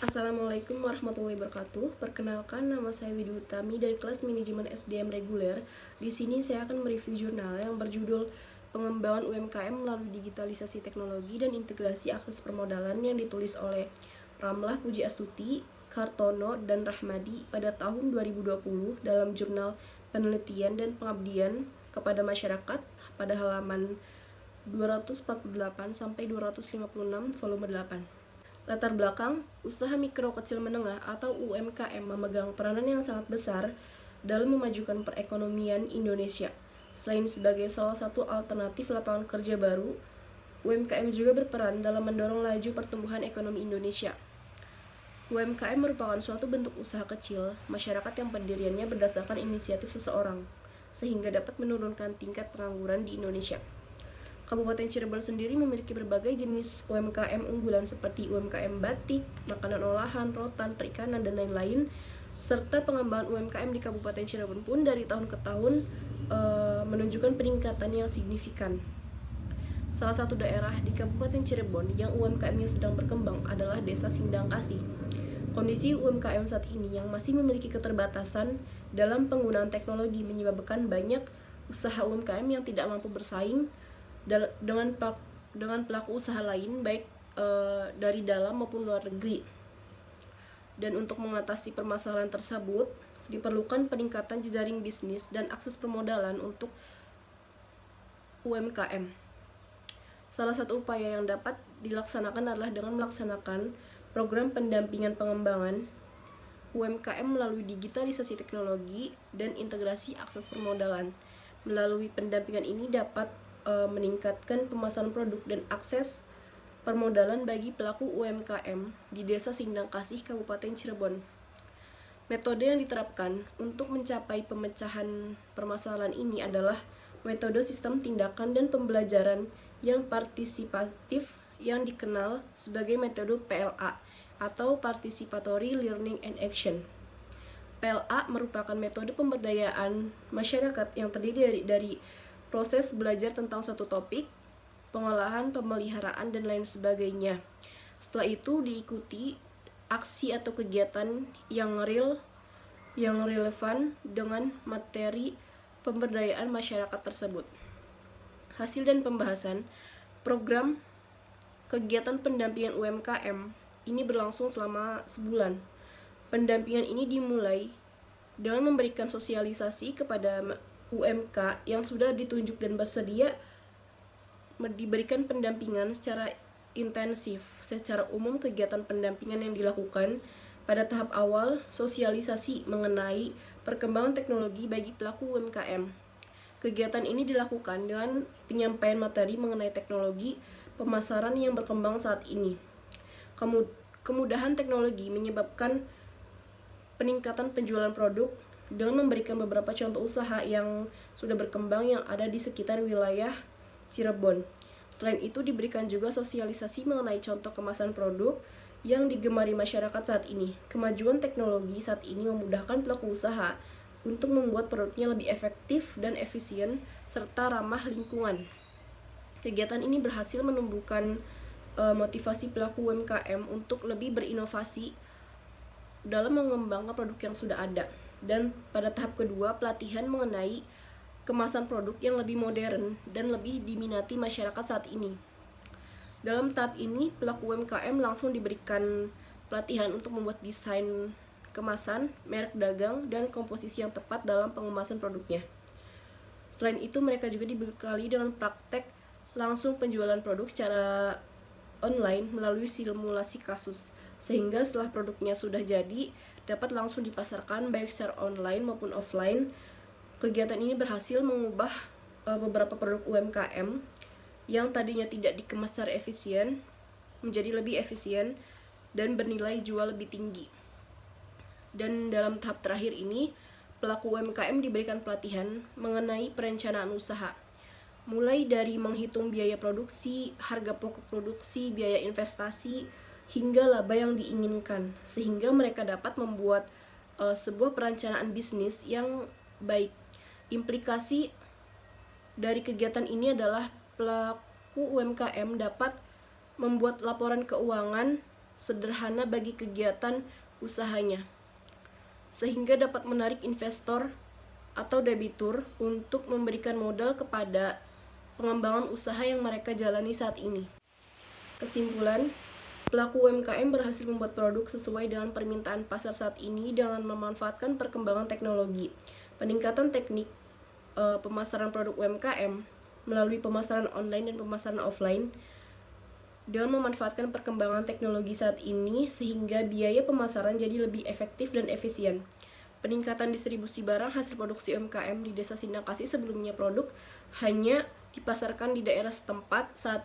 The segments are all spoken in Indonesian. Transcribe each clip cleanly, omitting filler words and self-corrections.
Assalamualaikum warahmatullahi wabarakatuh. Perkenalkan, nama saya Widi Utami dari kelas manajemen SDM reguler. Di sini saya akan mereview jurnal yang berjudul Pengembangan UMKM melalui digitalisasi teknologi dan integrasi akses permodalan yang ditulis oleh Ramlah Puji Astuti, Kartono, dan Rahmadi pada tahun 2020 dalam jurnal Penelitian dan Pengabdian kepada Masyarakat pada halaman 248 sampai 256 volume 8. Latar belakang, usaha mikro kecil menengah atau UMKM memegang peranan yang sangat besar dalam memajukan perekonomian Indonesia. Selain sebagai salah satu alternatif lapangan kerja baru, UMKM juga berperan dalam mendorong laju pertumbuhan ekonomi Indonesia. UMKM merupakan suatu bentuk usaha kecil masyarakat yang pendiriannya berdasarkan inisiatif seseorang, sehingga dapat menurunkan tingkat pengangguran di Indonesia. Kabupaten Cirebon sendiri memiliki berbagai jenis UMKM unggulan seperti UMKM batik, makanan olahan, rotan, perikanan, dan lain-lain, serta pengembangan UMKM di Kabupaten Cirebon pun dari tahun ke tahun menunjukkan peningkatan yang signifikan. Salah satu daerah di Kabupaten Cirebon yang UMKM-nya sedang berkembang adalah Desa Sindangkasih. Kondisi UMKM saat ini yang masih memiliki keterbatasan dalam penggunaan teknologi menyebabkan banyak usaha UMKM yang tidak mampu bersaing dengan pelaku usaha lain baik dari dalam maupun luar negeri. Dan untuk mengatasi permasalahan tersebut diperlukan peningkatan jejaring bisnis dan akses permodalan untuk UMKM. Salah satu upaya yang dapat dilaksanakan adalah dengan melaksanakan program pendampingan pengembangan UMKM melalui digitalisasi teknologi dan integrasi akses permodalan. Melalui pendampingan ini dapat meningkatkan pemasaran produk dan akses permodalan bagi pelaku UMKM di Desa Sindangkasih, Kabupaten Cirebon. Metode yang diterapkan untuk mencapai pemecahan permasalahan ini adalah metode sistem tindakan dan pembelajaran yang partisipatif yang dikenal sebagai metode PLA atau Participatory Learning and Action. PLA merupakan metode pemberdayaan masyarakat yang terdiri dari proses belajar tentang suatu topik, pengolahan, pemeliharaan, dan lain sebagainya. Setelah itu diikuti aksi atau kegiatan yang relevan dengan materi pemberdayaan masyarakat tersebut. Hasil dan pembahasan program kegiatan pendampingan UMKM ini berlangsung selama sebulan. Pendampingan ini dimulai dengan memberikan sosialisasi kepada UMK yang sudah ditunjuk dan bersedia diberikan pendampingan secara intensif. Secara umum, kegiatan pendampingan yang dilakukan pada tahap awal sosialisasi mengenai perkembangan teknologi bagi pelaku UMKM. Kegiatan ini dilakukan dengan penyampaian materi mengenai teknologi pemasaran yang berkembang saat ini. Kemudahan teknologi menyebabkan peningkatan penjualan produk dengan memberikan beberapa contoh usaha yang sudah berkembang yang ada di sekitar wilayah Cirebon. Selain itu diberikan juga sosialisasi mengenai contoh kemasan produk yang digemari masyarakat saat ini. Kemajuan teknologi saat ini memudahkan pelaku usaha untuk membuat produknya lebih efektif dan efisien serta ramah lingkungan. Kegiatan ini berhasil menumbuhkan motivasi pelaku UMKM untuk lebih berinovasi dalam mengembangkan produk yang sudah ada. Dan pada tahap kedua, pelatihan mengenai kemasan produk yang lebih modern dan lebih diminati masyarakat saat ini. Dalam tahap ini, pelaku UMKM langsung diberikan pelatihan untuk membuat desain kemasan, merek dagang, dan komposisi yang tepat dalam pengemasan produknya. Selain itu, mereka juga dibekali dengan praktek langsung penjualan produk secara online melalui simulasi kasus, sehingga setelah produknya sudah jadi, dapat langsung dipasarkan baik secara online maupun offline. Kegiatan ini berhasil mengubah beberapa produk UMKM yang tadinya tidak dikemas secara efisien menjadi lebih efisien dan bernilai jual lebih tinggi. Dan dalam tahap terakhir ini, pelaku UMKM diberikan pelatihan mengenai perencanaan usaha, mulai dari menghitung biaya produksi, harga pokok produksi, biaya investasi, hingga laba yang diinginkan, sehingga mereka dapat membuat sebuah perencanaan bisnis yang baik. Implikasi dari kegiatan ini adalah pelaku UMKM dapat membuat laporan keuangan sederhana bagi kegiatan usahanya, sehingga dapat menarik investor atau debitur untuk memberikan modal kepada pengembangan usaha yang mereka jalani saat ini. Kesimpulan, pelaku UMKM berhasil membuat produk sesuai dengan permintaan pasar saat ini dengan memanfaatkan perkembangan teknologi, peningkatan teknik pemasaran produk UMKM melalui pemasaran online dan pemasaran offline, dengan memanfaatkan perkembangan teknologi saat ini sehingga biaya pemasaran jadi lebih efektif dan efisien. Peningkatan distribusi barang hasil produksi UMKM di Desa Sindangkasih. Sebelumnya produk hanya dipasarkan di daerah setempat, saat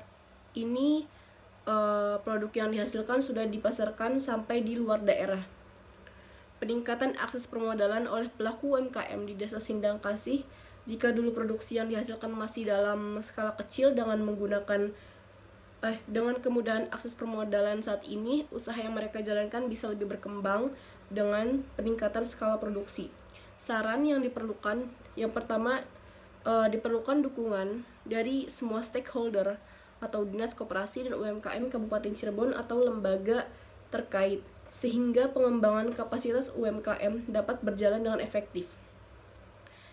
ini produk yang dihasilkan sudah dipasarkan sampai di luar daerah. Peningkatan akses permodalan oleh pelaku UMKM di Desa Sindangkasih. Jika dulu produksi yang dihasilkan masih dalam skala kecil, dengan kemudahan akses permodalan saat ini, usaha yang mereka jalankan bisa lebih berkembang dengan peningkatan skala produksi. Saran yang diperlukan, yang pertama, diperlukan dukungan dari semua stakeholder atau Dinas Koperasi dan UMKM Kabupaten Cirebon atau lembaga terkait, sehingga pengembangan kapasitas UMKM dapat berjalan dengan efektif.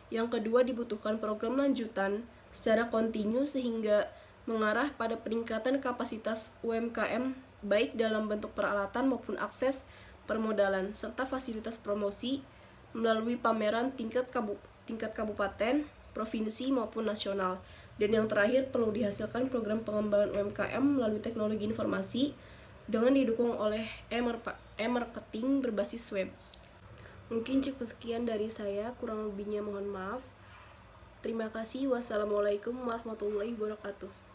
Yang kedua, dibutuhkan program lanjutan secara kontinu sehingga mengarah pada peningkatan kapasitas UMKM baik dalam bentuk peralatan maupun akses permodalan, serta fasilitas promosi melalui pameran tingkat kabupaten, provinsi maupun nasional. Dan yang terakhir, perlu dihasilkan program pengembangan UMKM melalui teknologi informasi dengan didukung oleh e-marketing berbasis web. Mungkin cukup sekian dari saya, kurang lebihnya mohon maaf. Terima kasih. Wassalamualaikum warahmatullahi wabarakatuh.